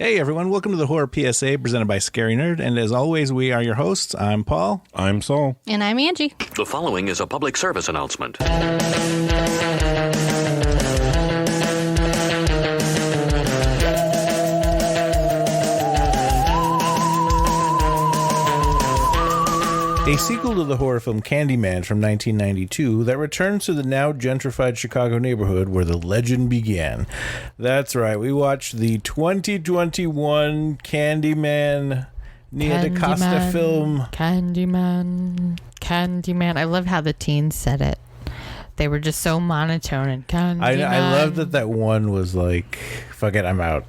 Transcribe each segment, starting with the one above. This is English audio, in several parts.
Hey everyone, welcome to the Horror PSA presented by Scary Nerd, and as always, we are your hosts. I'm Paul. I'm Saul. And I'm Angie. The following is a public service announcement. A sequel to the horror film Candyman from 1992 that returns to the now gentrified Chicago neighborhood where the legend began. That's right, we watched the 2021 Candyman Nia DaCosta film. Candyman. I love how the teens said it. They were just so monotone and Candyman. I love that one was like, fuck it, I'm out.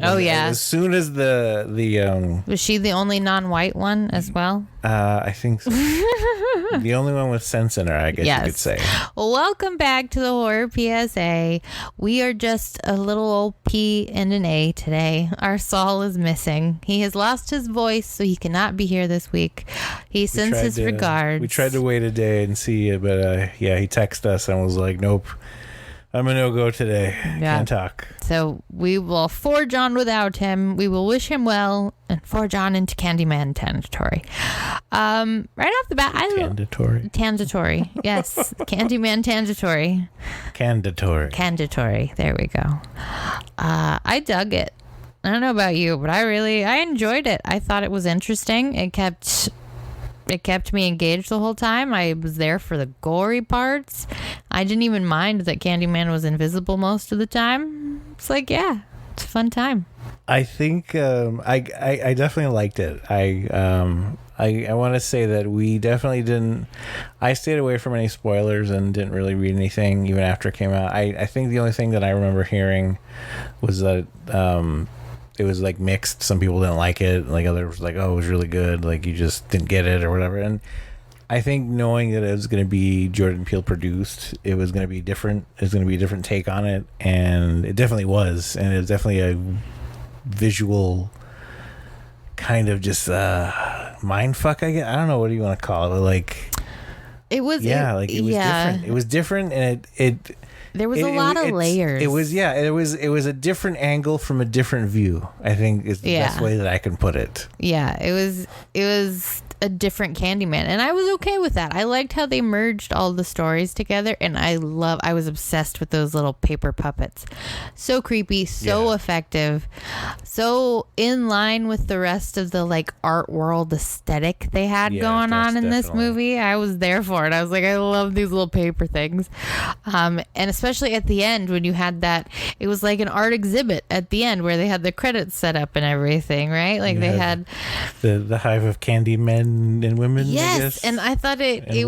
Oh yeah. As soon as the was she the only non-white one as well? I think so. The only one with sense in her, I guess you could say. Well, welcome back to the Horror PSA. We are just a little old P and an A today. Our Saul is missing. He has lost his voice, so he cannot be here this week. He sends his regards. We tried to wait a day and see it, but he texted us and was like, nope. I'm a no-go today. Yeah. Can't talk. So we will forge on without him. We will wish him well and forge on into Candyman territory. Right off the bat, Tandatory. Yes. Candyman Tandatory. Candatory. There we go. I dug it. I don't know about you, but I enjoyed it. I thought it was interesting. It kept me engaged the whole time. I was there for the gory parts. I didn't even mind that Candyman was invisible most of the time. It's like, yeah, it's a fun time. I think I definitely liked it. I want to say that we definitely didn't. I stayed away from any spoilers and didn't really read anything even after it came out. I think the only thing that I remember hearing was that it was like mixed. Some people didn't like it. Like others were like, oh, it was really good. Like you just didn't get it or whatever. And I think knowing that it was going to be Jordan Peele produced, it was going to be different. It was going to be a different take on it. And it definitely was. And it was definitely a visual kind of just mind fuck, I guess. I don't know. What do you want to call it? Like, it was different. It was different. And it there was a lot of layers. It was a different angle from a different view, I think is the best way that I can put it. Yeah, it was a different Candyman, and I was okay with that. I liked how they merged all the stories together, and I was obsessed with those little paper puppets. So creepy, so effective, so in line with the rest of the like art world aesthetic they had going on in this movie. I was there for it. I was like, I love these little paper things. And especially at the end when you had that, it was like an art exhibit at the end where they had the credits set up and everything, right? Like they had the hive of candy men and women. Yes, I guess. and I thought it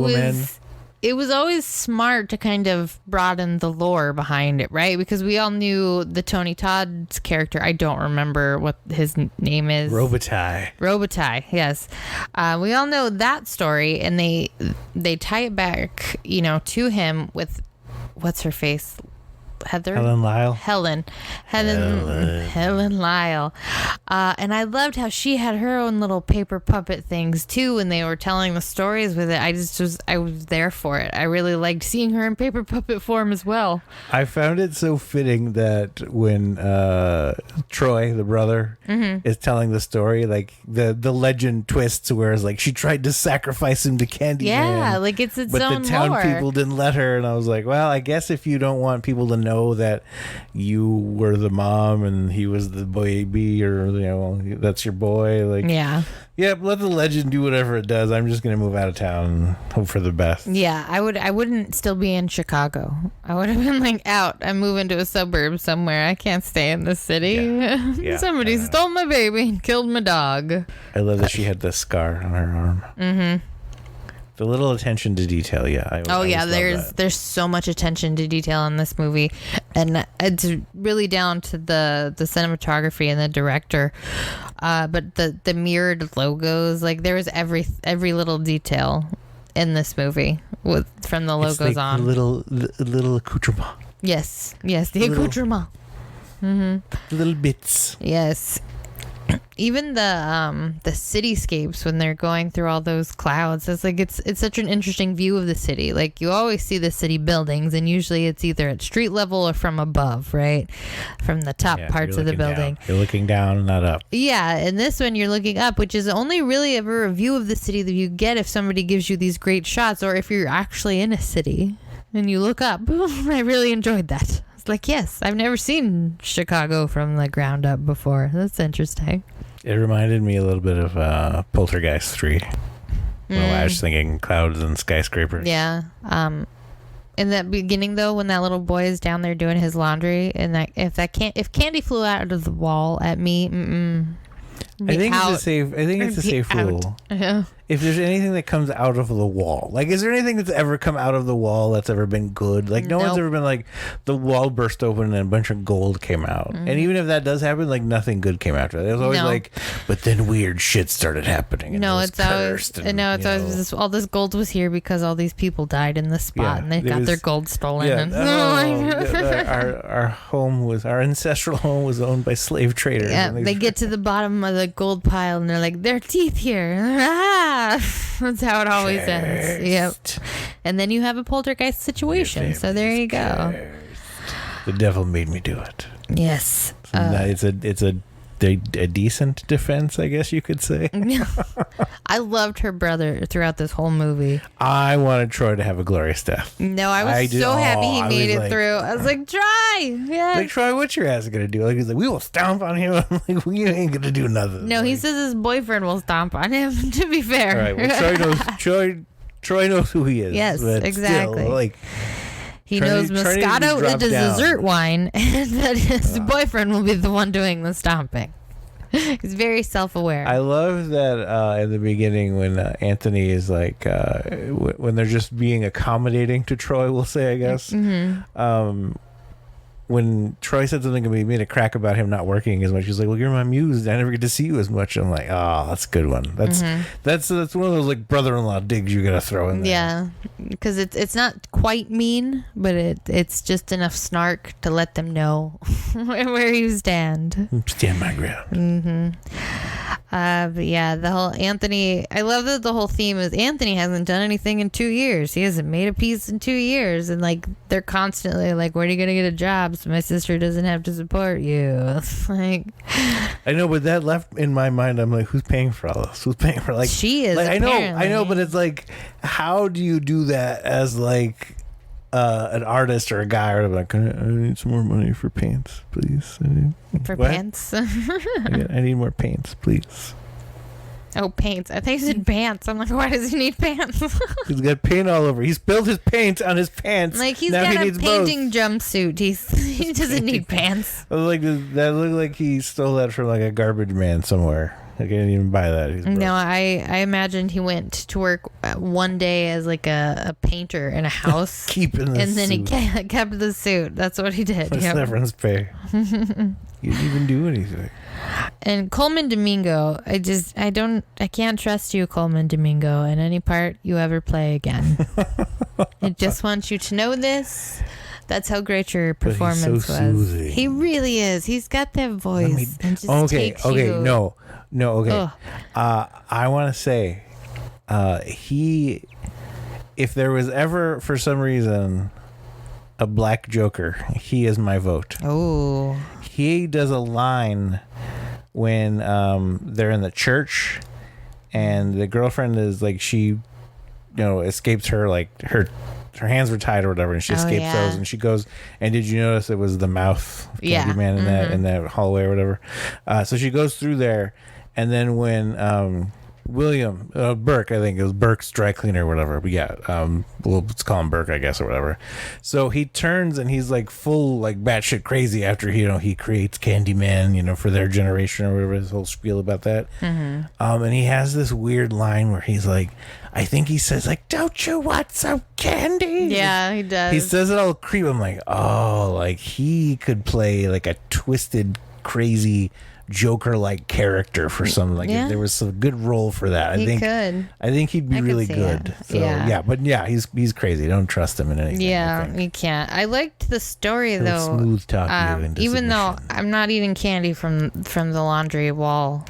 was always smart to kind of broaden the lore behind it, right? Because we all knew the Tony Todd's character. I don't remember what his name is. Robitaille, yes. We all know that story, and they tie it back, to him with what's her face? Helen Lyle. Helen Lyle. And I loved how she had her own little paper puppet things too when they were telling the stories with it. I was there for it. I really liked seeing her in paper puppet form as well. I found it so fitting that when Troy, the brother, is telling the story, like the legend twists, whereas like she tried to sacrifice him to Candyman. Yeah, like it's own lore. But the town lore. people didn't let her, and I was like, well, I guess if you don't want people to know that you were the mom and he was the baby, or that's your boy, like let the legend do whatever it does. I'm just gonna move out of town and hope for the best. I wouldn't still be in Chicago. I would have been like, out, I'm moving to a suburb somewhere. I can't stay in the city. Somebody stole my baby and killed my dog. I love that she had the scar on her arm. The little attention to detail, there's so much attention to detail in this movie, and it's really down to the cinematography and the director. But the mirrored logos, like there was every little detail in this movie from the logos like on. Little accoutrement. Yes, the accoutrement. Little bits. Yes. even the cityscapes when they're going through all those clouds, it's like it's such an interesting view of the city. Like you always see the city buildings, and usually it's either at street level or from above, right, from the top parts of the building. Down. You're looking down, not up. Yeah, and this one you're looking up, which is only really ever a view of the city that you get if somebody gives you these great shots, or if you're actually in a city and you look up. I really enjoyed that. It's like, yes, I've never seen Chicago from the ground up before. That's interesting. It reminded me a little bit of Poltergeist 3. Well, I was thinking clouds and skyscrapers. Yeah. In that beginning, though, when that little boy is down there doing his laundry, and that if candy flew out of the wall at me, I think it's a safe rule. Yeah. If there's anything that comes out of the wall, like, is there anything that's ever come out of the wall that's ever been good? Like, no one's ever been like, the wall burst open and a bunch of gold came out. And even if that does happen, like, nothing good came after that. It was always like, but then weird shit started happening. And it's always all this gold was here because all these people died in the spot, and they got their gold stolen. Our ancestral home was owned by slave traders. Yeah, they get to the bottom of the gold pile and they're like, there are teeth here. That's how it always ends. Yep. And then you have a poltergeist situation. So there you go. The devil made me do it. Yes. It's a decent defense, I guess you could say. I loved her brother throughout this whole movie. I wanted Troy to have a glorious death. No, I was so happy he made it through. I was like, try. Yeah. Like, Troy, what's your ass gonna do? Like, he's like, we will stomp on him. I'm like, we ain't gonna do nothing. No, he says his boyfriend will stomp on him, to be fair. All right, well, Troy knows who he is. Yes, exactly. Still, he knows Moscato is a dessert wine, and that his boyfriend will be the one doing the stomping. He's very self-aware. I love that in the beginning when Anthony is like, when they're just being accommodating to Troy, we'll say, I guess. Mm-hmm. When Troy said something, he made a crack about him not working as much. He's like, well, you're my muse. I never get to see you as much. I'm like, oh, that's a good one. That's one of those like brother-in-law digs you gotta throw in there. Yeah, because it's not quite mean, but it's just enough snark to let them know where you stand. Stand my ground. Mm-hmm. But yeah, the whole Anthony, I love that the whole theme is Anthony hasn't done anything in 2 years. He hasn't made a piece in 2 years. And like, they're constantly like, where are you going to get a job so my sister doesn't have to support you? It's like, I know, but that left in my mind, I'm like, who's paying for all this? Who's paying for, like, she is. Like, I know, but it's like, how do you do that as like an artist or a guy, or like, I need some more money for pants, please. Pants? I need more pants, please. Oh, paints. I thought you said pants. I'm like, why does he need pants? He's got paint all over. He spilled his paint on his pants. Like, he's got a painting jumpsuit. He doesn't need pants. Like, that looked like he stole that from like a garbage man somewhere. Like, I didn't even buy that. No, I imagined he went to work one day as like a painter in a house. Keeping the and then suit. He kept the suit. That's what he did. For severance pay. He didn't even do anything. And Coleman Domingo, I can't trust you, Coleman Domingo, in any part you ever play again. I just want you to know this. That's how great your performance was. Soothing. He really is. He's got that voice. Okay. Okay. I want to say, if there was ever, for some reason, a black Joker, he is my vote. Oh. He does a line when they're in the church and the girlfriend is like, she escapes her, like her hands were tied or whatever, and she escapes those, and she goes, and did you notice it was the mouth of Candyman in that hallway or whatever? So she goes through there, and then when William Burke, I think it was Burke's dry cleaner or whatever, but let's call him Burke, I guess, or whatever. So he turns and he's like full like batshit crazy after he creates Candyman, for their generation or whatever, his whole spiel about that. Mm-hmm. And he has this weird line where he's like, I think he says like, "Don't you want some candy?" Yeah, he does. He says it all creepy. I'm like, oh, like he could play like a twisted, crazy Joker-like character for some, like, if there was a good role for that. I think he'd be really good. So he's crazy. Don't trust him in anything. Yeah, you can't. I liked the story though. Smooth talk you into even submission. though I'm not eating candy from the laundry wall.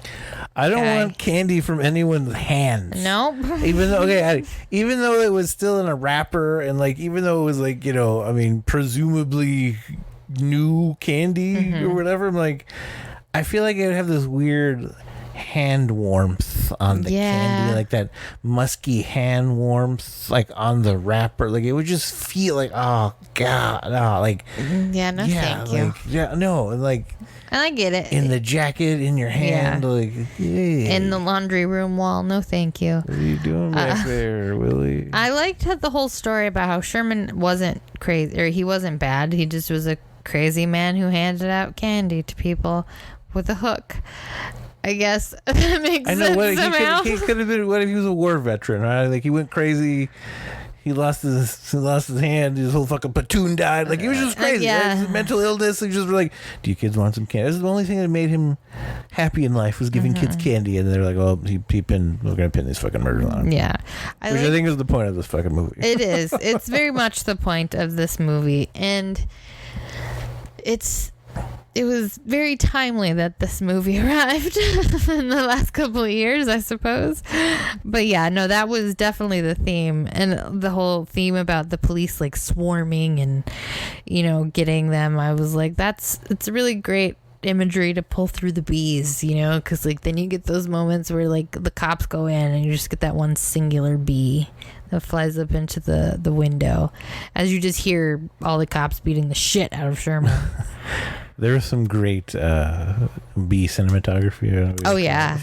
I don't guy. want candy from anyone's hands. Nope. Even though, even though it was still in a wrapper, and like, even though it was like, I mean, presumably new candy or whatever, I'm like, I feel like it would have this weird hand warmth on the candy, like that musky hand warmth, like on the wrapper. Like it would just feel like, oh god, no, like thank you. Like And I get it. in the jacket in your hand, like in the laundry room wall. No, thank you. What are you doing back there, Willie? I liked the whole story about how Sherman wasn't crazy, or he wasn't bad. He just was a crazy man who handed out candy to people with a hook. I guess that makes sense. I know. He could have been. What if he was a war veteran? Right? Like he went crazy. He lost his hand. His whole fucking platoon died. Like he was just crazy. Right? His mental illness. He just were like, "Do you kids want some candy?" This is the only thing that made him happy in life, was giving kids candy. And they're like, "Oh, we're gonna pin these fucking murders on him." Yeah, I think is the point of this fucking movie. It is. It's very much the point of this movie, and it was very timely that this movie arrived in the last couple of years, I suppose. But yeah, no, that was definitely the theme. And the whole theme about the police like swarming and, getting them. I was like, it's really great imagery to pull through the bees, because like then you get those moments where like the cops go in and you just get that one singular bee that flies up into the window as you just hear all the cops beating the shit out of Sherman. There was some great bee cinematography. Oh yeah,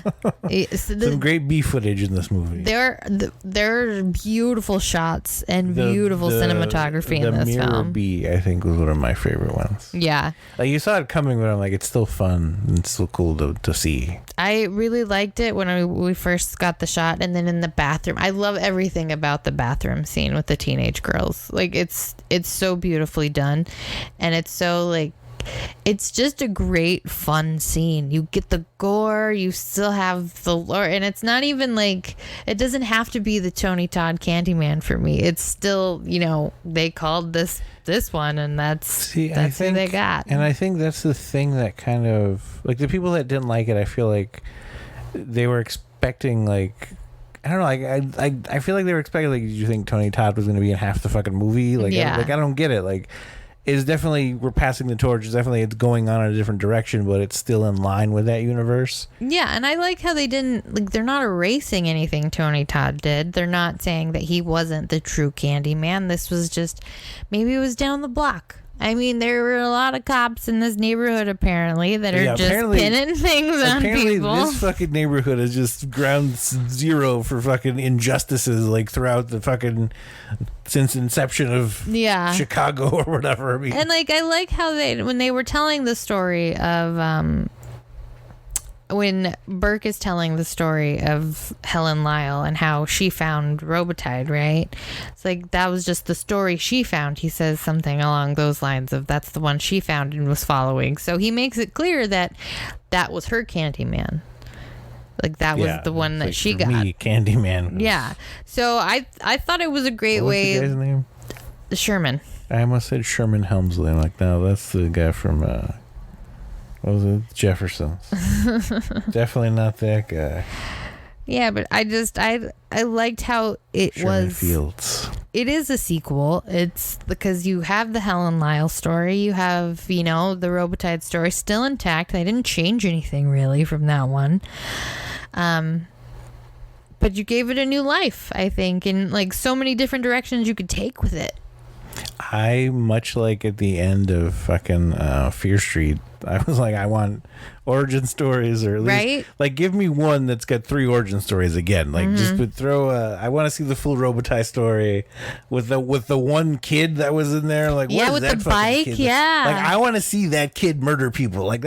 some great bee footage in this movie. There are beautiful shots and beautiful cinematography in this film. The mirror bee, I think, was one of my favorite ones. Yeah, like you saw it coming, but I'm like, it's still fun and it's still cool to see. I really liked it when we first got the shot, and then in the bathroom. I love everything about the bathroom scene with the teenage girls. Like it's so beautifully done, and it's so like. It's just a great fun scene. You get the gore, you still have the lore, and it's not even like, it doesn't have to be the Tony Todd Candyman for me. It's still, they called this one, and that's who they got. And I think that's the thing that kind of, like, the people that didn't like it, I feel like they were expecting, like, I don't know, like I feel like they were expecting, like, did you think Tony Todd was going to be in half the fucking movie? Like, yeah. I don't get it. Like, it's definitely, we're passing the torch. It's going on in a different direction, but it's still in line with that universe. Yeah, and I like how they didn't, like, they're not erasing anything Tony Todd did. They're not saying that he wasn't the true Candyman. This was just, maybe it was down the block. I mean, there were a lot of cops in this neighborhood, apparently, that are just pinning things on people. Apparently, this fucking neighborhood is just ground zero for fucking injustices, like, throughout the fucking, since inception of Chicago or whatever. I mean. And, like, I like how when they were telling the story of, when Burke is telling the story of Helen Lyle and how she found Robotide, right? It's like, that was just the story she found. He says something along those lines of, that's the one she found and was following. So he makes it clear that was her Candyman. Like, that was the one that she got. Me, Candyman. Yeah. So I thought it was a great way. What's the guy's name? Sherman. I almost said Sherman Helmsley. I'm like, no, that's the guy from... what was it? Jefferson's. Definitely not that guy. Yeah, but I liked how it Sherman was. Fields. It is a sequel. It's because you have the Helen Lyle story. You have, the Robotide story still intact. They didn't change anything really from that one. But you gave it a new life, I think, in like so many different directions you could take with it. I, much like at the end of fucking Fear Street, I was like, I want origin stories, or at least, like, give me one that's got 3 origin stories again. Like, just throw I want to see the full Robotide story with the one kid that was in there. Like, what is with that the bike, kid? yeah. Like, I want to see that kid murder people. Like,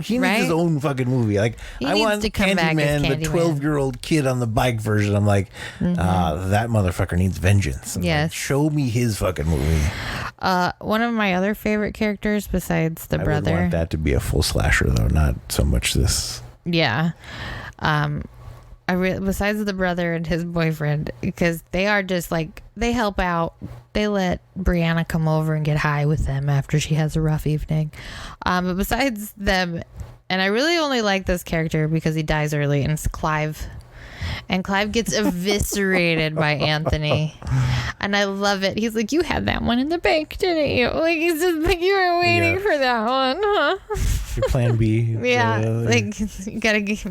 he needs his own fucking movie. Like, I want Candyman, the 12-year-old kid on the bike version. I'm like, that motherfucker needs vengeance. Yes. Like, show me his fucking movie. One of my other favorite characters besides the brother. I would want that to be a full slasher, though, not so much this. Yeah. Besides the brother and his boyfriend, because they are just like, they help out. They let Brianna come over and get high with them after she has a rough evening. But besides them, And I really only like this character because he dies early, and it's Clive. And Clive gets eviscerated by Anthony. And I love it. He's like, you had that one in the bank, didn't you? Like, he's just like, you were waiting for that one, huh? Your plan B. Yeah. Like, you gotta get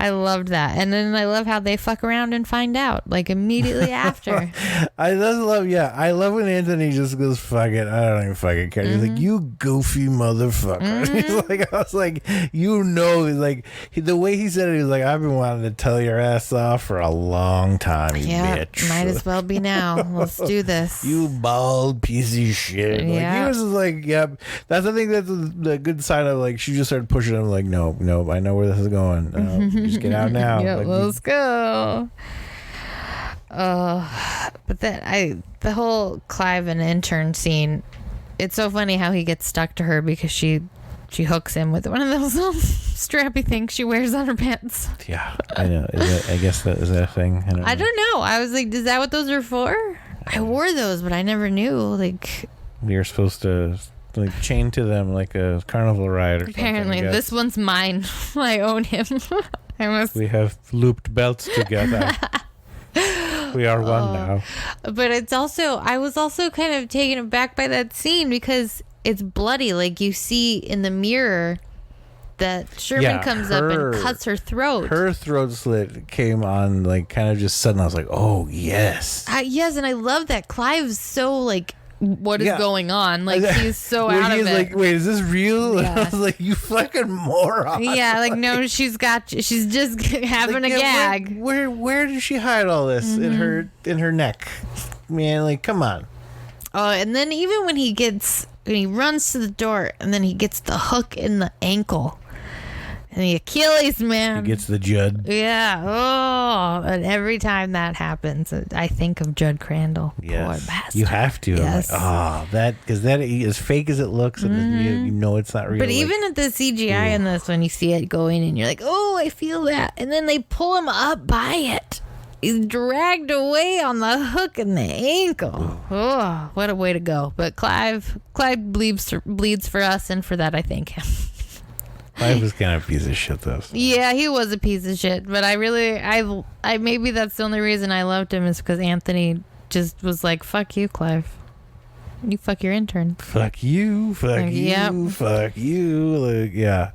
I loved that. And then I love how they fuck around and find out, like, immediately after. I love when Anthony just goes, fuck it, I don't even fucking care. He's like, you goofy motherfucker. He's like, I was like, like, the way he said it, he was like, I've been wanting to tell your ass off for a long time, you bitch. Might as well be now. Let's do this. You bald piece of shit. Like, he was just like, yep. That's, I think that's the good sign of, like, she just started pushing him, like, no, I know where this is going. Just get out now. Yeah, like, let's go. But the whole Clive and intern scene, it's so funny how he gets stuck to her because she hooks him with one of those little strappy things she wears on her pants. Yeah, I know. I guess that is that a thing. I don't know. I was like, is that what those are for? I wore those, but I never knew. Like, you're supposed to, like, chain to them like a carnival ride or apparently, something. this one's mine. I own him. We have looped belts together. We are one now. But it's also, I was also kind of taken aback by that scene because it's bloody. Like, you see in the mirror that Sherman comes up and cuts her throat. Her throat slit came on, like, kind of just sudden. I was like, oh, yes. Yes, and I love that Clive's so, like, what is going on? Like, he's so out of it. Like, wait, is this real? Yeah. I was like, you fucking moron. Yeah, like, no, she's just having a gag. Where did she hide all this in her neck? Man, like, come on. Oh, and then even when he runs to the door and then he gets the hook in the ankle. And the Achilles, man. He gets the Judd. Yeah. Oh, and every time that happens, I think of Judd Crandall. Yes. Poor bastard. You have to. Yes. Like, because that as fake as it looks, and you know it's not real. But even at the CGI in this, when you see it going, and you're like, oh, I feel that. And then they pull him up by it. He's dragged away on the hook in the ankle. Oh, what a way to go. But Clive bleeds for us, and for that, I thank him. Clive was kind of a piece of shit, though. So. Yeah, he was a piece of shit. But I maybe that's the only reason I loved him is because Anthony just was like, fuck you, Clive. You fuck your intern. Fuck you. Fuck you. Fuck you. Like, yeah.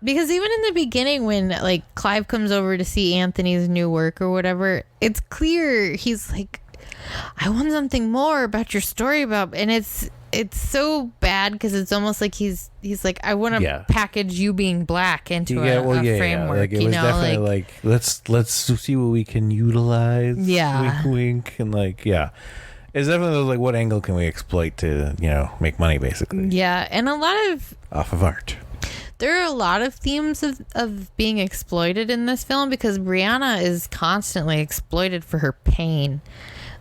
Because even in the beginning when, like, Clive comes over to see Anthony's new work or whatever, it's clear he's like, I want something more about your story about, and it's so bad because it's almost like he's like, I want to package you being black into a framework. Like, it was definitely like let's see what we can utilize. Yeah. Wink, wink, and like, yeah. It's definitely like, what angle can we exploit to, make money, basically. Yeah, and a lot of off of art. There are a lot of themes of being exploited in this film because Brianna is constantly exploited for her pain.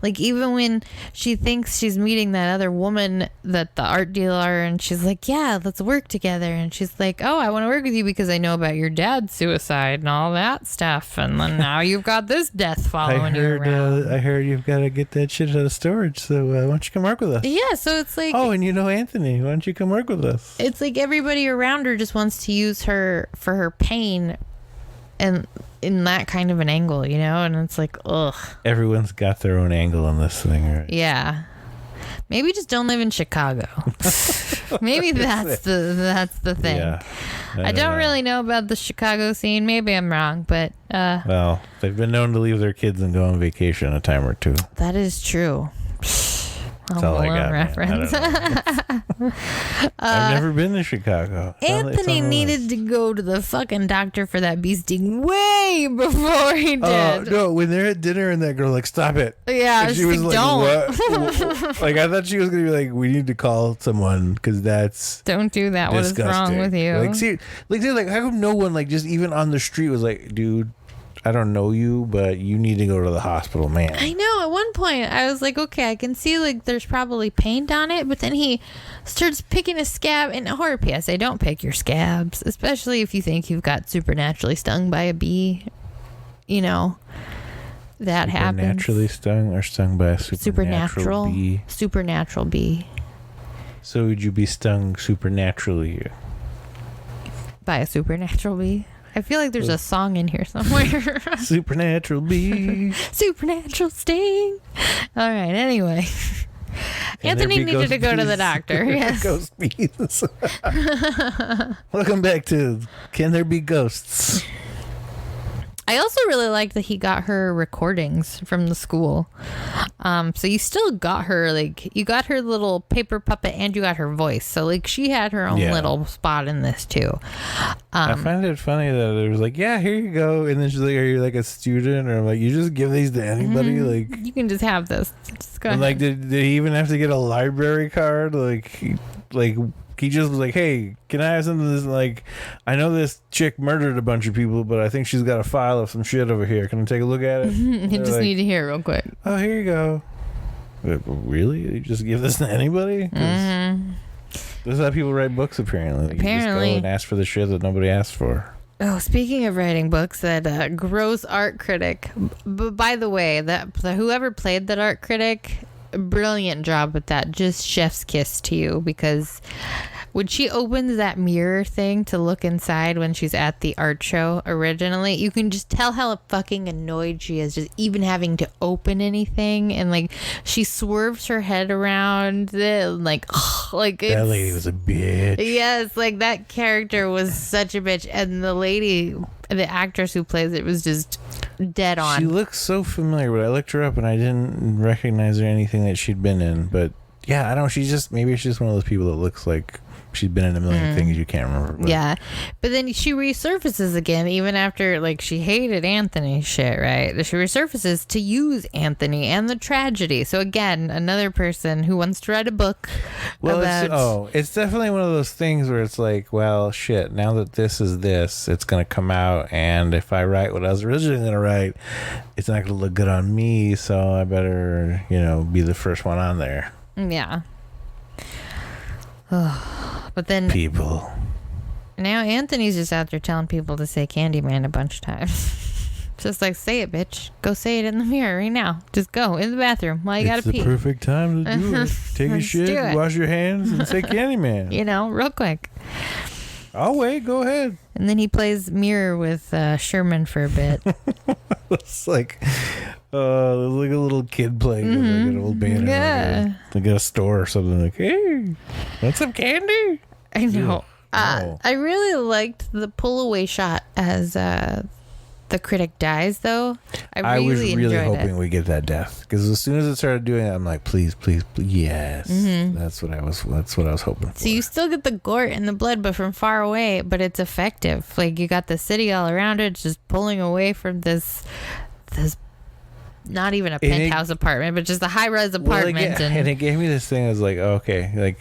Like, even when she thinks she's meeting that other woman, that the art dealer, and she's like, yeah, let's work together. And she's like, oh, I want to work with you because I know about your dad's suicide and all that stuff. And then now you've got this death following you around. I heard you've got to get that shit out of storage. So why don't you come work with us? Yeah, so it's like... Oh, and you know Anthony. Why don't you come work with us? It's like everybody around her just wants to use her for her pain and in that kind of an angle, and it's like, ugh. Everyone's got their own angle on this thing, right? Yeah. Maybe just don't live in Chicago. Maybe that's the thing. Yeah. I don't really know about the Chicago scene. Maybe I'm wrong, but well, they've been known to leave their kids and go on vacation a time or two. That is true. That's all I got. Reference. I've never been to Chicago. Anthony needed to go to the fucking doctor for that bee sting way before he did. No, when they're at dinner and that girl like, stop it. Yeah, she was like, don't. What? Like, I thought she was gonna be like, we need to call someone because that's don't do that. Disgusting. What is wrong with you? Like, how come no one, like, just even on the street was like, dude, I don't know you, but you need to go to the hospital, man. I know. At one point, I was like, okay, I can see, like, there's probably paint on it, but then he starts picking a scab. And horror PSA, don't pick your scabs, especially if you think you've got supernaturally stung by a bee. That happens. Supernaturally stung or stung by a supernatural bee? Supernatural bee. So would you be stung supernaturally? By a supernatural bee? I feel like there's a song in here somewhere. Supernatural bee. Supernatural sting. All right, anyway. Can Anthony there be needed to go ghost to the bees? doctor. Yes. Ghost bees. Welcome back to Can There Be Ghosts? I also really liked that he got her recordings from the school. So you still got her, like, you got her little paper puppet and you got her voice. So, like, she had her own little spot in this, too. I find it funny that it was like, yeah, here you go. And then she's like, are you like a student? Or I'm like, you just give these to anybody? Like, You can just have this. Just go and ahead. like, did he even have to get a library card? Like, he just was like, hey, can I have something that's like, I know this chick murdered a bunch of people, but I think she's got a file of some shit over here. Can I take a look at it? You just need to hear it real quick. Oh, here you go. Like, really? You just give this to anybody? This is how people write books, apparently. Like, Apparently. You just go and ask for the shit that nobody asked for. Oh, speaking of writing books, that gross art critic. But by the way, that whoever played that art critic, brilliant job with that. Just chef's kiss to you, because when she opens that mirror thing to look inside when she's at the art show originally, you can just tell how fucking annoyed she is just even having to open anything, and like she swerves her head around like like That it's, lady was a bitch. yes, like that character was such a bitch, and the lady, the actress who plays it, was just dead on. She looks so familiar, but I looked her up and I didn't recognize her anything that she'd been in. But yeah, I don't know. Maybe she's just one of those people that looks like she's been in a million things you can't remember. But. Yeah, but then she resurfaces again, even after, like, she hated Anthony's shit, right? She resurfaces to use Anthony and the tragedy. So again, another person who wants to write a book about... it's definitely one of those things where it's like, well, shit, now that this is this, it's going to come out, and if I write what I was originally going to write, it's not going to look good on me, so I better, be the first one on there. Yeah. But then People. now Anthony's just out there telling people to say Candyman a bunch of times. Just like, say it, bitch. Go say it in the mirror right now. Just go in the bathroom while you gotta pee. It's the perfect time to do it. Take a Let's do shit, it. wash your hands, and say Candyman. Real quick. I'll wait. Go ahead. And then he plays mirror with Sherman for a bit. It's like, like a little kid playing with like an old band. Yeah. Like at a store or something. Like, hey, want some candy? I know. No. I really liked the pull away shot as the critic dies, though. I was really really enjoyed hoping it. we get that death, because as soon as it started doing it, I'm like, please, yes. That's what I was hoping for. So you still get the gore and the blood, but from far away, but it's effective. Like, you got the city all around it, just pulling away from this not even a penthouse apartment, but just a high-rise apartment. And it gave me this thing. I was like, okay, like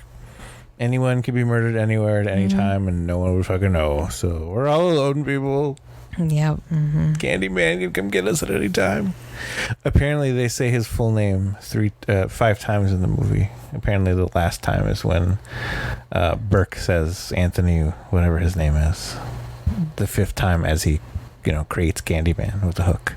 anyone could be murdered anywhere at any time, and no one would fucking know. So we're all alone, people. Yep. Candyman can come get us at any time. Apparently, they say his full name 5 times in the movie. Apparently, the last time is when Burke says Anthony, whatever his name is. The 5th time, as he, creates Candyman with the hook.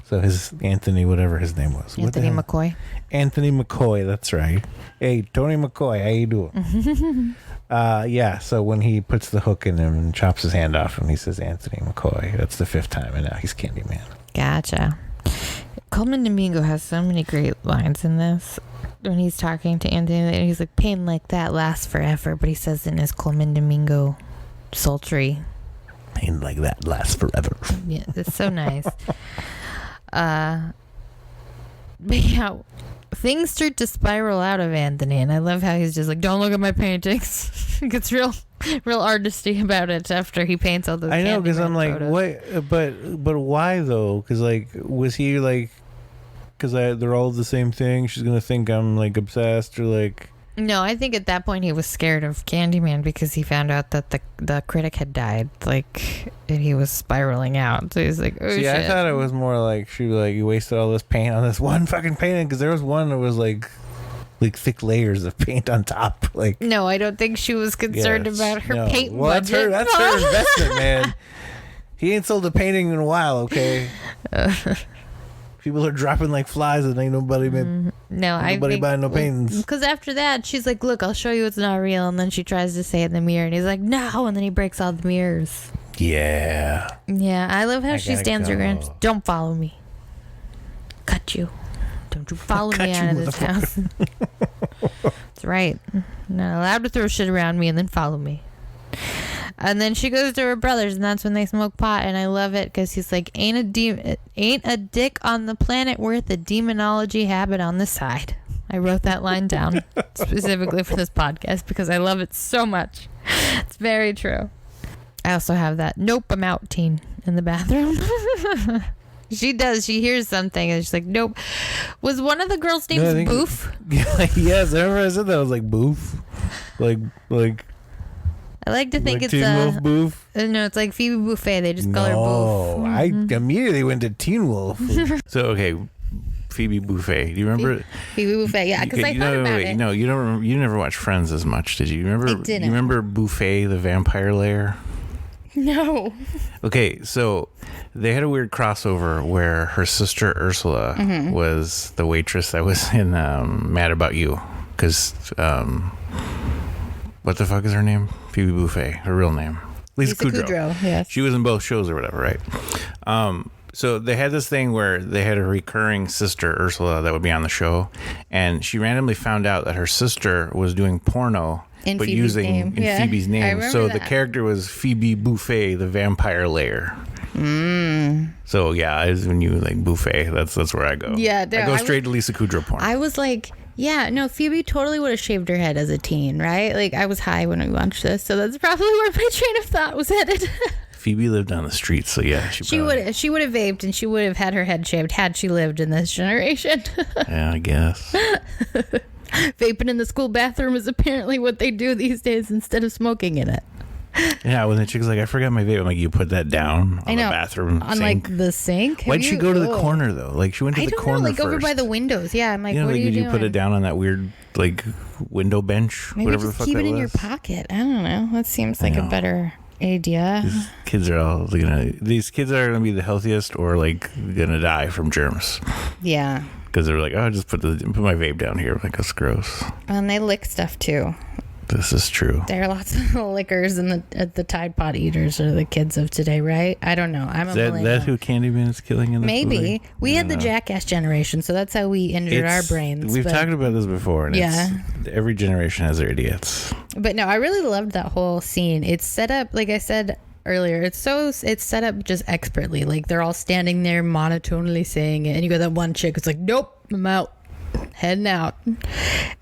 So his Anthony, whatever his name was. Anthony McCoy. Anthony McCoy, that's right. Hey, Tony McCoy, how you doing? Yeah, so when he puts the hook in him and chops his hand off him, he says Anthony McCoy. That's the 5th time, and now he's Candyman. Gotcha. Coleman Domingo has so many great lines in this. When he's talking to Anthony, he's like, pain like that lasts forever, but he says in his Coleman Domingo sultry. Pain like that lasts forever. Yeah, it's so nice. But yeah, things start to spiral out of Anthony, and I love how he's just like, don't look at my paintings. He gets real artisty about it after he paints all those I know, because Candyman I'm like, photos. what? But why though? Because like, was he like, because they're all the same thing? She's gonna think I'm like obsessed, or like. No, I think at that point he was scared of Candyman because he found out that the critic had died, like, and he was spiraling out. So he's like, oh, See, shit. I thought it was more like she was like, you wasted all this paint on this one fucking painting, because there was one that was like thick layers of paint on top. Like, No, I don't think she was concerned about her paint well, budget. that's her investment, man. He ain't sold a painting in a while, okay? People are dropping like flies and ain't nobody buying no paintings. Because after that, she's like, look, I'll show you it's not real. And then she tries to say it in the mirror. And he's like, no. And then he breaks all the mirrors. Yeah. Yeah, I love how she stands her ground. Don't follow me. Cut you. Don't you follow me out of this house. That's right. Not allowed to throw shit around me and then follow me. And then she goes to her brothers, and that's when they smoke pot. And I love it because he's like, ain't a dick on the planet worth a demonology habit on the side. I wrote that line down specifically for this podcast because I love it so much. It's very true. I also have that nope, I'm out teen in the bathroom. She does. She hears something and she's like, nope. Was one of the girls' names Boof? Yes, I remember I said that. I was like, Boof? Like I like to think like it's Teen Wolf Boof? No, it's like Phoebe Buffay. They just call her Boof. I immediately went to Teen Wolf. So, okay, Phoebe Buffay. Do you remember? Phoebe Buffay, yeah, because I thought about it. No, you don't remember, you never watched Friends as much, did you? You remember? I didn't. You remember Buffay, the vampire lair? No. Okay, so they had a weird crossover where her sister Ursula was the waitress that was in Mad About You. Because, what the fuck is her name? Phoebe Buffay, her real name. Lisa Kudrow. Yes. She was in both shows or whatever, right? So they had this thing where they had a recurring sister, Ursula, that would be on the show. And she randomly found out that her sister was doing porno In but Phoebe's using name. in Phoebe's I name. remember So that. the character was Phoebe Buffay, the vampire lair. So yeah, when you like buffet, that's where I go. Yeah, I go straight to Lisa Kudrow porn. I was like, yeah, no, Phoebe totally would have shaved her head as a teen, right? Like, I was high when we watched this, so that's probably where my train of thought was headed. Phoebe lived on the street, so yeah, she would have vaped and she would have had her head shaved had she lived in this generation. Yeah, I guess. Vaping in the school bathroom is apparently what they do these days instead of smoking in it. Yeah, when the chick's like, I forgot my vape. I'm like, you put that down on the bathroom on sink? like the sink. Why'd she go to the corner though? Like she went to the corner like first. over by the windows. Yeah, I'm like, you know, what like, are you did doing? you put it down on that weird like window bench? Maybe whatever just the fuck keep that it in was. your pocket. I don't know. That seems like a better idea. These kids are all these kids are gonna be the healthiest or like gonna die from germs. Yeah. Because they're like, oh, just put my vape down here. I'm like, that's gross. And they lick stuff too. This is true. There are lots of lickers and the Tide Pod eaters are the kids of today, right? I don't know. I'm a millennial. Is that who Candyman is killing in this Maybe. movie? We had the Jackass generation, so that's how we injured our brains. We've talked about this before. And Yeah. Every generation has their idiots. But no, I really loved that whole scene. It's set up, like I said earlier, it's set up just expertly. Like they're all standing there monotonely saying it, and you got that one chick who's like, nope, I'm out. Heading out.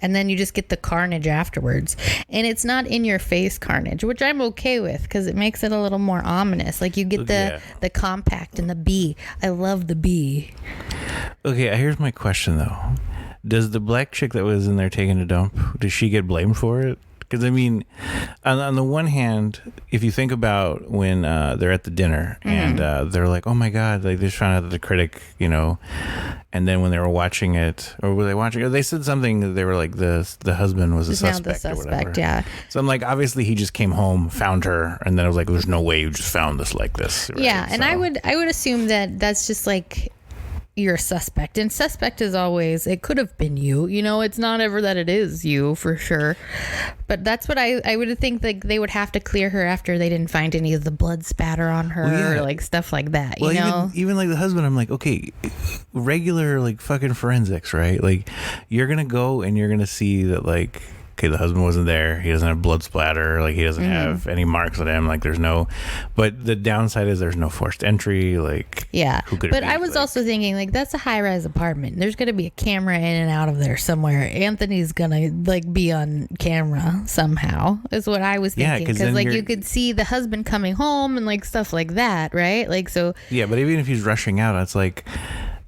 And then you just get the carnage afterwards, and it's not in your face carnage, which I'm okay with because it makes it a little more ominous. Like you get the compact and the bee. I love the bee. Okay, here's my question though. Does the black chick that was in there taking a dump, does she get blamed for it? Because I mean, on the one hand, if you think about when they're at the dinner and they're like, "Oh my God!" Like they just found out that the critic, you know, and then when they were watching it, or were they watching it? They said something that they were like, the husband was a suspect or whatever. Yeah. So I'm like, obviously he just came home, found her, and then I was like, "There's no way you just found this like this." Right? Yeah, and I would assume that that's just like you're a suspect, and suspect is always it could have been you, you know, it's not ever that it is you for sure. But that's what I would think, like they would have to clear her after they didn't find any of the blood spatter on her or like stuff like that, you know. Even like the husband, I'm like, okay, regular like fucking forensics, right? Like you're gonna go and you're gonna see that like, okay, the husband wasn't there, he doesn't have blood splatter, like he doesn't have any marks on him, like there's no, but the downside is there's no forced entry, like who could it but be? I was like, also thinking like that's a high-rise apartment, there's gonna be a camera in and out of there somewhere. Anthony's gonna like be on camera somehow is what I was thinking, because like you could see the husband coming home and like stuff like that, right? Like so yeah, but even if he's rushing out, it's like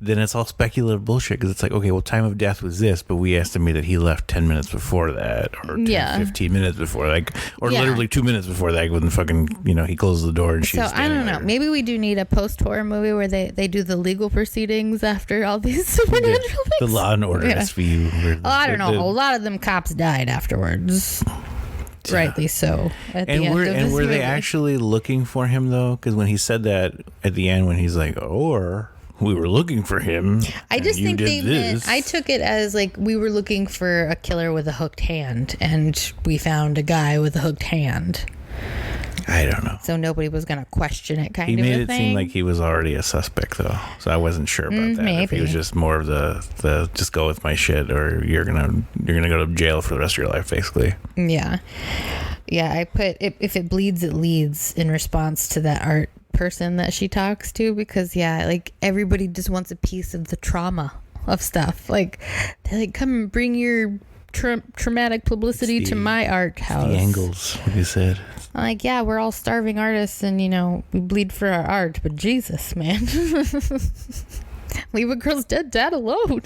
then it's all speculative bullshit, because it's like, okay, well, time of death was this, but we estimate that he left 10 minutes before that, or 15 minutes before, like, or literally 2 minutes before that, when fucking, you know, he closes the door and she's so I don't know, maybe we do need a post-horror movie where they do the legal proceedings after all these supernatural things. The Law and Order SVU. I don't know, a lot of them cops died afterwards. Rightly so. Were they actually looking for him though? Because when he said that at the end, when he's like, or we were looking for him. I just think they this. meant, I took it as like we were looking for a killer with a hooked hand, and we found a guy with a hooked hand. I don't know. So nobody was going to question it, kind of a thing. He made it seem like he was already a suspect, though. So I wasn't sure about that. Maybe. If he was just more of the just go with my shit, or you're gonna go to jail for the rest of your life, basically. Yeah. Yeah, I put, if it bleeds, it leads, in response to that art person that she talks to, because, yeah, like, everybody just wants a piece of the trauma of stuff. Like, they're like, come and bring your traumatic publicity to my art house. The angles, what you said. I'm like, yeah, we're all starving artists, and, you know, we bleed for our art, but Jesus, man. Leave a girl's dead dad alone.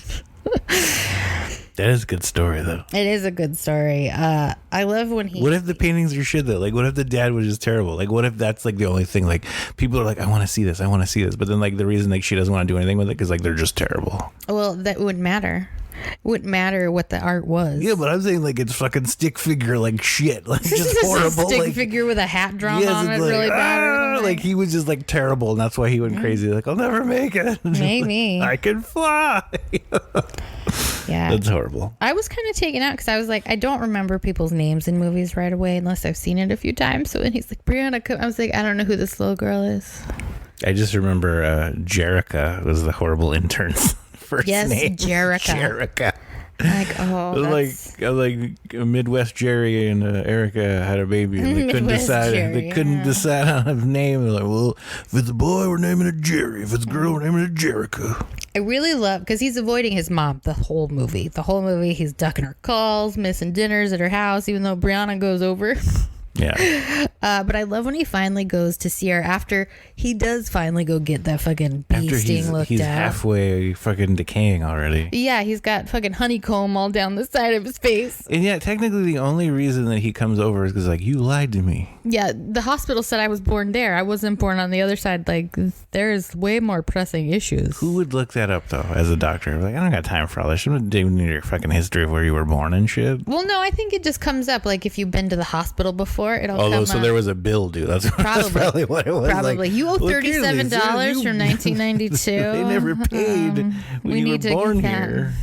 That is a good story, though. It is a good story. I love when he... What if the paintings are shit, though? Like, what if the dad was just terrible? Like, what if that's, like, the only thing? Like, people are like, I want to see this. But then, like, the reason, like, she doesn't want to do anything with it because, like, they're just terrible. Well, that wouldn't matter. It wouldn't matter what the art was. Yeah, but I'm saying, like, it's fucking stick figure, like, shit. Like, just Just horrible. a stick like, figure with a hat drawn on it, like, really bad. Or something. like, he was just, like, terrible, and that's why he went crazy. Like, I'll never make it. Maybe. I can fly. Yeah. That's horrible. I was kind of taken out because I was like, I don't remember people's names in movies right away unless I've seen it a few times. So when he's like, Brianna, I was like, I don't know who this little girl is. I just remember Jerica was the horrible intern's first name. Yes, Jerica. Jerica. Like, oh, that's... like Midwest Jerry and Erica had a baby, and they couldn't decide. They couldn't decide on a name. They're like, well, if it's a boy, we're naming it Jerry. If it's a girl, we're naming it Jerica. I really love, because he's avoiding his mom the whole movie. The whole movie, he's ducking her calls, missing dinners at her house, even though Brianna goes over. Yeah. But I love when he finally goes to see her after he does finally go get that fucking bee sting looked he's at. halfway fucking decaying already. Yeah, he's got fucking honeycomb all down the side of his face. And yeah, technically the only reason that he comes over is because, like, you lied to me. Yeah, the hospital said I was born there. I wasn't born on the other side. Like, there's way more pressing issues. Who would look that up, though, as a doctor? Like, I don't got time for all this. I'm not digging into your fucking history of where you were born and shit. Well, no, I think it just comes up. Like, if you've been to the hospital before, it'll come up. So there was a bill due. That's probably what it was. Probably. Like, you owe $37 from 1992. They never paid when you were born here.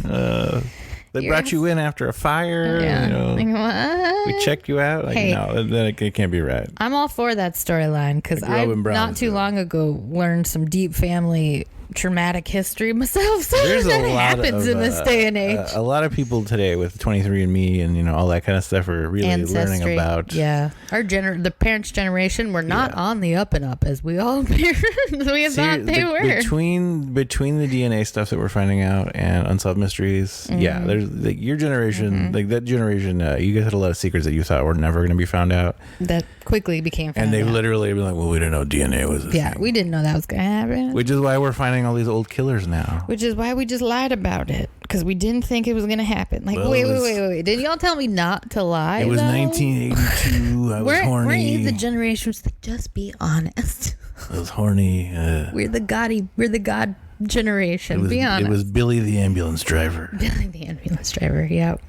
They brought you in after a fire. Yeah. You know, like, what? we checked you out. Like, Hey. no, then it can't be right. I'm all for that storyline because Like I Robin Brown not too long ago learned some deep family traumatic history myself. So There's that a lot happens in this day and age. A lot of people today with 23andMe and, you know, all that kind of stuff are really learning about. Yeah, the parents' generation were not on the up and up as we all thought they were. Between the DNA stuff that we're finding out and unsolved mysteries, yeah, there's like your generation, like that generation, you guys had a lot of secrets that you thought were never going to be found out. That quickly became found and they out. literally been like, well, we didn't know DNA was a thing. We didn't know that was going to happen. Which is why we're finding all these old killers now. Which is why we just lied about it, because we didn't think it was going to happen. Like, Well, wait. Didn't y'all tell me not to lie? It was though? 1982. I was horny. Weren't you the generation who's like, just be honest? I was horny. We're the God generation. Be honest. It was Billy the ambulance driver. Billy the ambulance driver. Yep.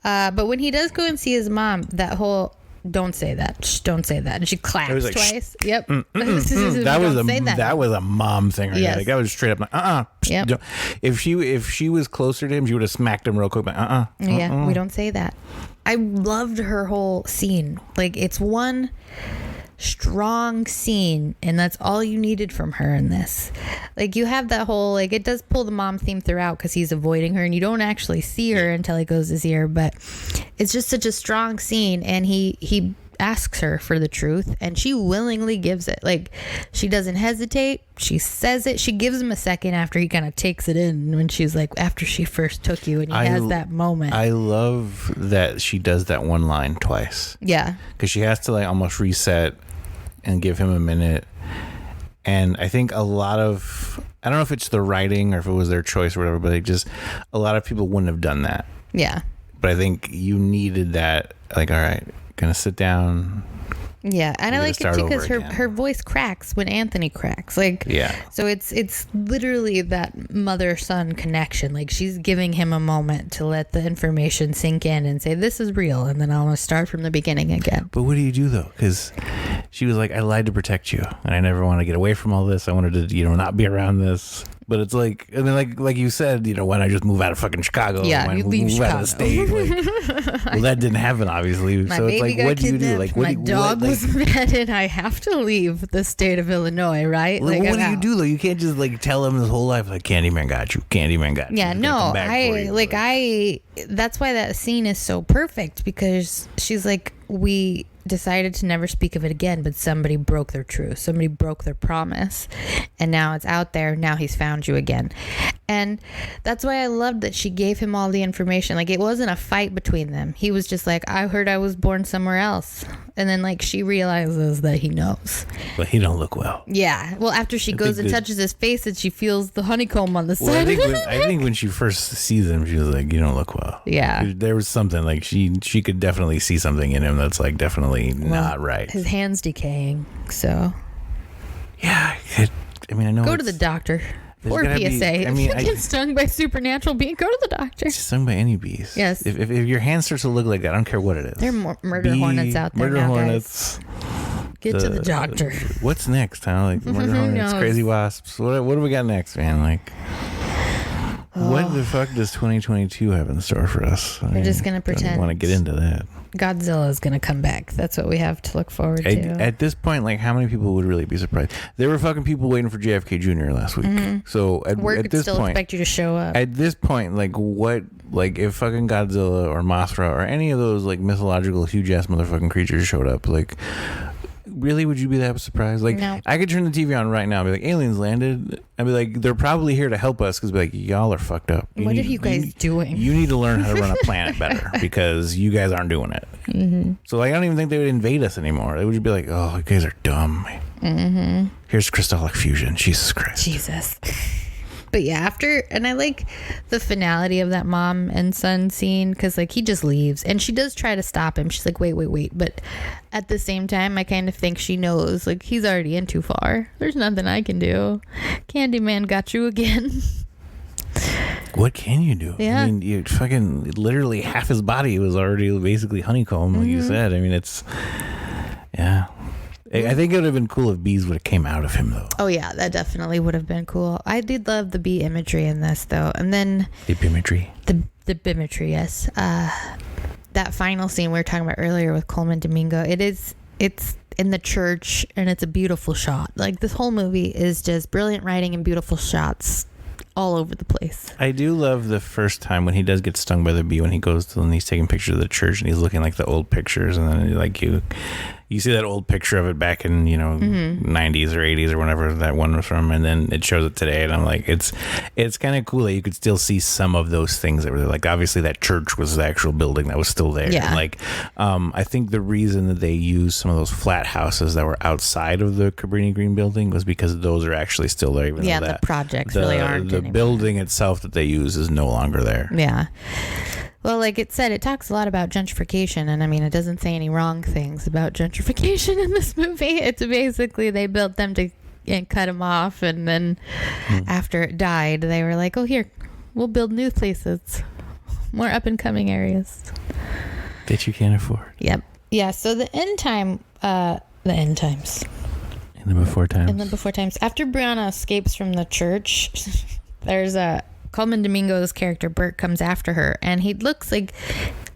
But when he does go and see his mom, that whole don't say that. Shh, don't say that. And she claps like, twice. Yep. That was a mom thing. Right? Yes. Like, that was straight up like, Yep. If she was closer to him, she would have smacked him real quick. Like, Yeah, we don't say that. I loved her whole scene. Like, it's one strong scene, and that's all you needed from her in this. Like, you have that whole, like, it does pull the mom theme throughout because he's avoiding her and you don't actually see her until he goes to see her, but it's just such a strong scene, and he asks her for the truth and she willingly gives it. Like, she doesn't hesitate, she says it. She gives him a second after he kind of takes it in when she's like, after she first took you, and he has that moment. I love that she does that one line twice. Yeah, because she has to, like, almost reset and give him a minute. And I think a lot of, I don't know if it's the writing or if it was their choice or whatever, but just a lot of people wouldn't have done that. Yeah. But I think you needed that, like, all right, gonna sit down. Yeah, and I like it too because again. her voice cracks when Anthony cracks. Like, yeah. So it's literally that mother-son connection. Like, she's giving him a moment to let the information sink in and say, this is real, and then I want to start from the beginning again. But what do you do, though? Because she was like, I lied to protect you, and I never wanted to get away from all this. I wanted to, not be around this. But it's like, I mean, like you said, why not just move out of fucking Chicago? Yeah, you leave move out of the state. Well, that didn't happen, obviously. My so it's baby like, got what do you do? kidnapped, Like, my dog was mad, and I have to leave the state of Illinois, right? Like, what I'm do you out. do though? You can't just like tell him his whole life like Candyman got you. Candyman got you. Yeah, He's gonna no, come back for you. that's why that scene is so perfect, because she's like, we decided to never speak of it again, but somebody broke their truth. Somebody broke their promise, and now it's out there. Now he's found you again. And that's why I loved that she gave him all the information. Like, it wasn't a fight between them. He was just like, I heard I was born somewhere else. And then like she realizes that he knows. But he don't look well. Yeah. Well, after she goes and touches his face, and she feels the honeycomb on the Well, side. I think when she first sees him, she was like, you don't look well. Yeah. There was something like she could definitely see something in him that's like definitely not right. His hand's decaying, so. Yeah. I mean, I know. Go to the doctor. Or PSA. If you get stung by supernatural being, go to the doctor. Stung by any bees. Yes. If your hand starts to look like that, I don't care what it is. There are murder hornets out there murder now, hornets. guys. Get to the doctor. What's next, huh? Like murder hornets, knows? crazy wasps. What do we got next, man? Like, what the fuck does 2022 have in store for us? We're just gonna pretend. I want to get into that. Godzilla is gonna come back. That's what we have to look forward to. At this point, like, how many people would really be surprised? There were fucking people waiting for JFK Jr. last week. So at Could this still point, expect you to show up. at this point, like, what, like, if fucking Godzilla or Mothra or any of those like mythological huge ass motherfucking creatures showed up, like, really, would you be that surprised? Like, No. I could turn the TV on right now and be like, aliens landed. I'd be like, they're probably here to help us, because be like, y'all are fucked up. What are you guys doing? You need to learn how to run a planet better, because you guys aren't doing it. Mm-hmm. So like, I don't even think they would invade us anymore. They would just be like, oh, you guys are dumb. Mm-hmm. Here's crystallic fusion. Jesus Christ. Jesus. But yeah, and I like the finality of that mom and son scene, because like he just leaves, and she does try to stop him. She's like, wait, but at the same time, I kind of think she knows, like, he's already in too far. There's nothing I can do. Candyman got you again. What can you do? Yeah. I mean, you fucking literally half his body was already basically honeycomb, like you said. I mean, it's, yeah. I think it would have been cool if bees would have came out of him, though. Oh yeah, that definitely would have been cool. I did love the bee imagery in this, though. And then The imagery. the imagery, yes. That final scene we were talking about earlier with Coleman Domingo, it's in the church, and it's a beautiful shot. Like, this whole movie is just brilliant writing and beautiful shots all over the place. I do love the first time when he does get stung by the bee, when he goes to, and he's taking pictures of the church, and he's looking like the old pictures, and then like you see that old picture of it back in 90s or 80s or whenever that one was from, and then it shows it today, and I'm like, it's kind of cool that you could still see some of those things that were there. Like, obviously that church was the actual building that was still there. Yeah. And like, I think the reason that they used some of those flat houses that were outside of the Cabrini Green building was because those are actually still there. Even Yeah, though the projects really aren't the anymore. building itself that they use is no longer there. Yeah. Well, like it said, it talks a lot about gentrification, and I mean, it doesn't say any wrong things about gentrification in this movie. It's basically they built them to cut them off, and then after it died, they were like, oh, here, we'll build new places, more up-and-coming areas. That you can't afford. Yep. Yeah, so the end times. In the before times. In the before times. After Brianna escapes from the church, there's Coleman Domingo's character, Bert, comes after her, and he looks like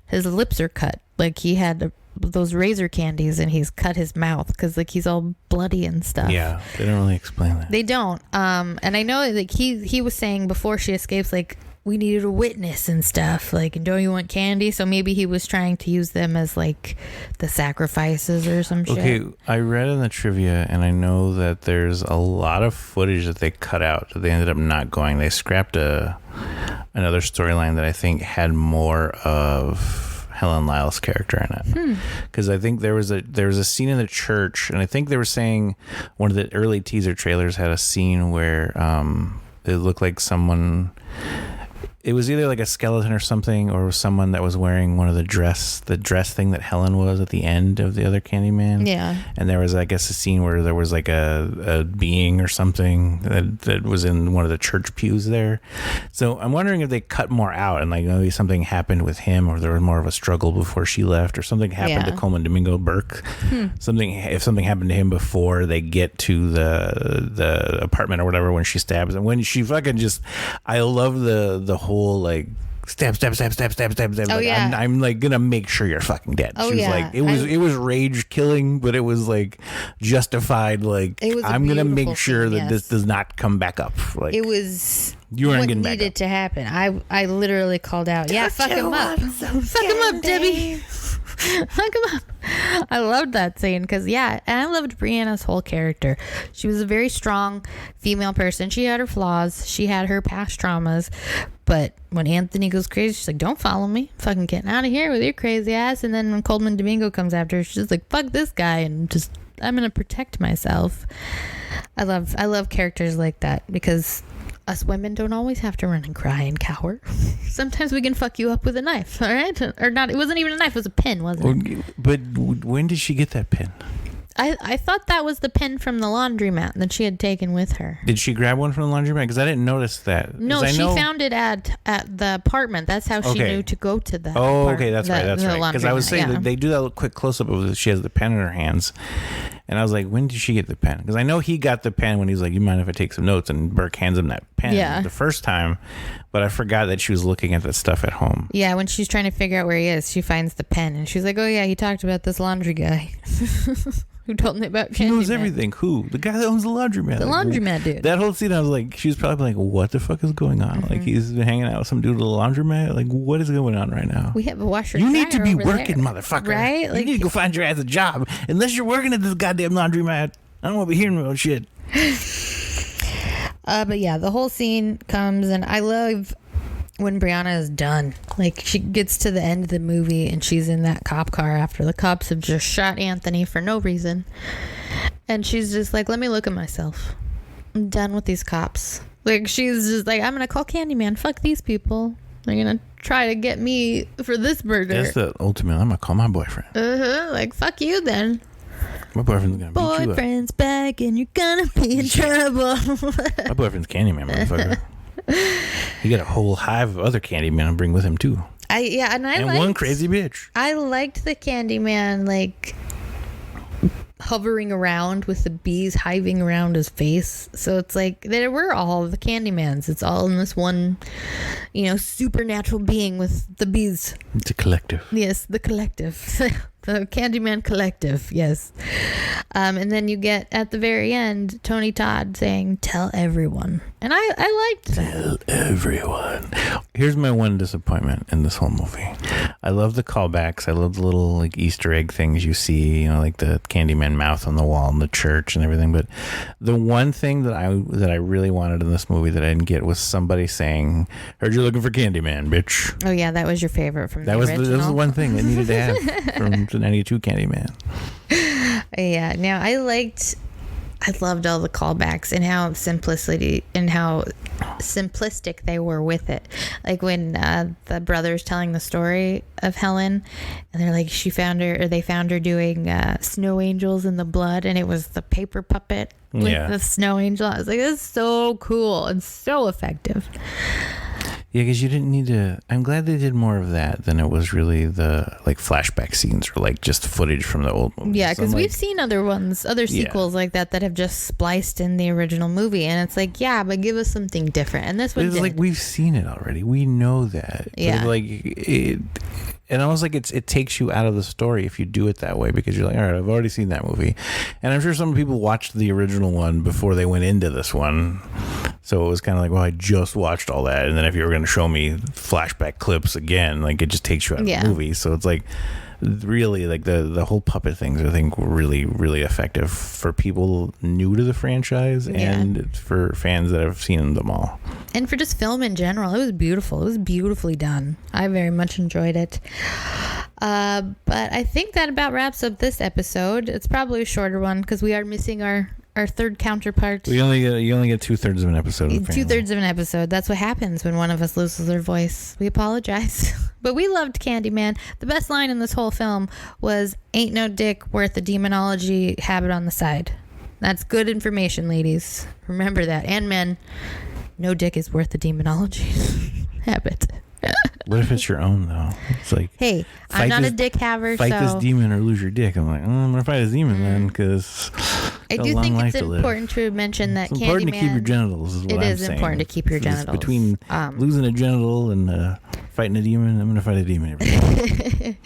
his lips are cut. Like he had those razor candies, and he's cut his mouth because like he's all bloody and stuff. Yeah, they don't really explain that. They don't. And I know like he was saying before she escapes, like, we needed a witness and stuff, like, and don't you want candy? So maybe he was trying to use them as like the sacrifices or some shit. Okay, I read in the trivia, and I know that there's a lot of footage that they cut out that they ended up not going. They scrapped another storyline that I think had more of Helen Lyle's character in it, because I think there was a scene in the church, and I think they were saying one of the early teaser trailers had a scene where it looked like someone. it was either like a skeleton or something, or was someone that was wearing one of the dress thing that Helen was at the end of the other Candyman. Yeah. And there was, I guess, a scene where there was like a being or something that was in one of the church pews there. So I'm wondering if they cut more out and like maybe something happened with him, or there was more of a struggle before she left, or something happened to Coleman Domingo Burke. If something happened to him before they get to the apartment or whatever, when she stabs, and when she fucking just, I love the whole like stab. Oh, like, yeah. I'm like gonna make sure you're fucking dead. Oh, She was yeah. like, it was rage killing, but it was like justified. Like, It was a I'm gonna make beautiful sure scene, that this does not come back up. Like, It was you weren't what getting back needed up. to happen. I literally called out, yeah, fuck him up. Fuck him up, Debbie. Fuck him up. I loved that scene because, and I loved Brianna's whole character. She was a very strong female person. She had her flaws. She had her past traumas. But when Anthony goes crazy, she's like, don't follow me. Fucking getting out of here with your crazy ass. And then when Coleman Domingo comes after her, she's just like, fuck this guy. And just, I'm going to protect myself. I love characters like that because us women don't always have to run and cry and cower. Sometimes we can fuck you up with a knife, all right? Or not. It wasn't even a knife. It was a pin, wasn't it? But when did she get that pin? I thought that was the pin from the laundromat that she had taken with her. Did she grab one from the laundromat? Because I didn't notice that. No, she found it at the apartment. That's how she knew to go to the okay, that's right. Because I was saying laundromat, that they do that little quick close-up of she has the pen in her hands. And I was like, when did she get the pen? Because I know he got the pen when he's like, you mind if I take some notes? And Burke hands him that pen the first time. But I forgot that she was looking at that stuff at home. Yeah, when she's trying to figure out where he is, she finds the pen. And she's like, oh, yeah, he talked about this laundry guy. Who told me about Candyman. He knows everything. Who? The guy that owns the laundromat. The laundromat dude. That whole scene, I was like, she was probably like, what the fuck is going on? Like, he's been hanging out with some dude at the laundromat. Like, what is going on right now? We have a washer. You need to be over working, there. motherfucker. Right? You need to go find your ass a job. Unless you're working at this goddamn laundromat. I don't want to be hearing about shit. But yeah, the whole scene comes, and I love when Brianna is done. Like, she gets to the end of the movie, and she's in that cop car after the cops have just shot Anthony for no reason. And she's just like, let me look at myself. I'm done with these cops. Like, she's just like, I'm going to call Candyman. Fuck these people. They're going to try to get me for this murder. That's the ultimate. I'm going to call my boyfriend. Like, fuck you then. My boyfriend's going to beat you up. Boyfriend's back and you're going to be in trouble. My boyfriend's Candyman, motherfucker. He got a whole hive of other Candyman to bring with him, too. And one crazy bitch. I liked the Candyman, like, hovering around with the bees hiving around his face. So it's like there were all the Candymans. It's all in this one, supernatural being with the bees. It's a collective. Yes, the collective. The Candyman collective, yes. And then you get, at the very end, Tony Todd saying, tell everyone. And I liked that. Tell everyone. Here's my one disappointment in this whole movie. I love the callbacks. I love the little like Easter egg things you see, like the Candyman mouth on the wall in the church and everything. But the one thing that I really wanted in this movie that I didn't get was somebody saying, heard you're looking for Candyman, bitch. Oh, yeah, that was your favorite from the original. That was the one thing that needed to have from the 92 Candyman. Yeah, now I loved all the callbacks and how simplistic they were with it. Like when the brothers telling the story of Helen, and they're like, they found her doing snow angels in the blood, and it was the paper puppet with the snow angel. I was like, this is so cool and so effective. Yeah, because you didn't need to. I'm glad they did more of that than it was really the like flashback scenes or like just footage from the old movie. Yeah, because we've seen other sequels like that have just spliced in the original movie, and it's like, yeah, but give us something different. And this one did. Like we've seen it already. We know that. Yeah. But like it. And almost like it takes you out of the story if you do it that way, because you're like, all right, I've already seen that movie. And I'm sure some people watched the original one before they went into this one. So it was kind of like, well, I just watched all that. And then if you were going to show me flashback clips again, like it just takes you out of the movie. So it's like really like the whole puppet things, I think, were really, really effective for people new to the franchise and for fans that have seen them all. And for just film in general, it was beautiful. It was beautifully done. I very much enjoyed it. But I think that about wraps up this episode. It's probably a shorter one because we are missing our our third counterpart. You only get 2/3 of an episode. Apparently. 2/3 of an episode. That's what happens when one of us loses their voice. We apologize. But we loved Candyman. The best line in this whole film was, "Ain't no dick worth a demonology habit on the side." That's good information, ladies. Remember that. And men, no dick is worth a demonology habit. What if it's your own, though? It's like, hey, I'm not a dick haver, fight so this demon or lose your dick. I'm like, I'm going to fight this demon then, because I do think it's important to mention that it's Candyman... important to keep your genitals, is what I'm saying. It is important to keep your genitals. Between losing a genital and fighting a demon, I'm going to fight a demon every day.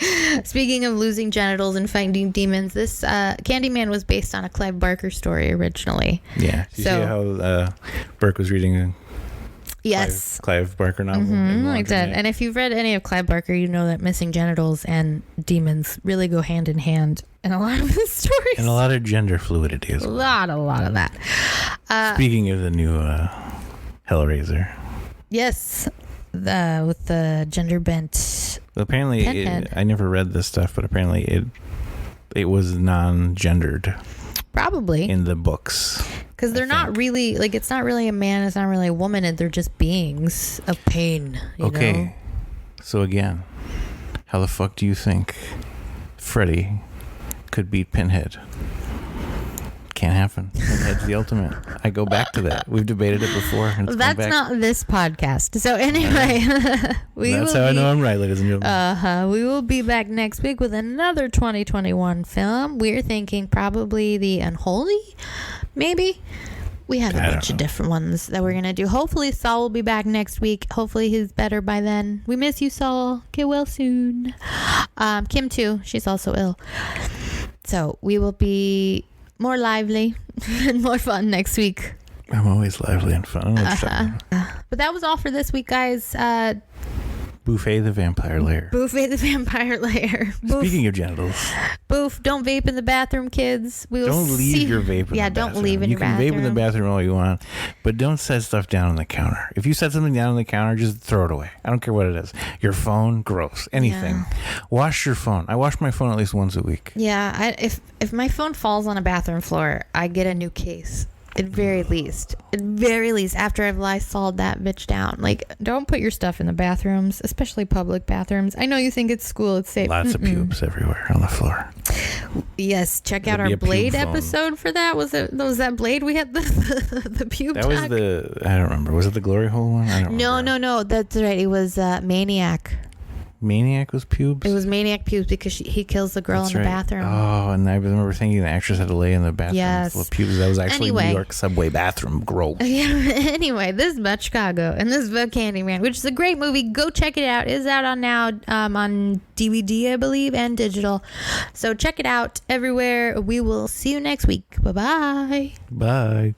Speaking of losing genitals and fighting demons, this Candyman was based on a Clive Barker story originally. Yeah. Did you see how Burke was reading Yes. Clive Barker novel? I did. And if you've read any of Clive Barker, you know that missing genitals and demons really go hand in hand in a lot of his stories. And a lot of gender fluidity as well. A lot of that. Speaking of the new Hellraiser. Yes. With the gender bent. Apparently, I never read this stuff, but apparently it was non-gendered. Probably. In the books. Because they're not really, like, it's not really a man, it's not really a woman, and they're just beings of pain. You know? So again, how the fuck do you think Freddy could beat Pinhead? Can't happen. Pinhead's the ultimate. I go back to that. We've debated it before. That's not this podcast. So anyway, that's how I know I'm right, ladies and gentlemen. We will be back next week with another 2021 film. We're thinking probably The Unholy, maybe. We have a bunch of different ones that we're going to do. Hopefully Saul will be back next week. Hopefully he's better by then. We miss you, Saul. Get well soon. Kim too. She's also ill. So we will be more lively and more fun next week. I'm always lively and fun. But that was all for this week, guys. Buffet the Vampire Lair. Buffet the Vampire Lair. Speaking of genitals. Boof, don't vape in the bathroom, kids. Don't leave your vape in the bathroom. Yeah, don't leave in your bathroom. You can vape in the bathroom all you want, but don't set stuff down on the counter. If you set something down on the counter, just throw it away. I don't care what it is. Your phone, gross. Anything. Yeah. Wash your phone. I wash my phone at least once a week. Yeah, if my phone falls on a bathroom floor, I get a new case. At very least, after I've Lysoled that bitch down. Like, don't put your stuff in the bathrooms, especially public bathrooms. I know you think it's school, it's safe. Lots of pubes everywhere on the floor. Yes, check out our Blade episode for that. Was that Blade? We had the pube. That was I don't remember. Was it the glory hole one? I don't remember. No. That's right. It was Maniac. Maniac was pubes? It was Maniac pubes because he kills the girl in the bathroom. Oh, and I remember thinking the actress had to lay in the bathroom full of pubes. That was actually New York subway bathroom. Gross. Yeah, anyway, this is about Chicago, and this is about Candyman, which is a great movie. Go check it out. It's out on now on DVD, I believe, and digital. So check it out everywhere. We will see you next week. Bye-bye. Bye.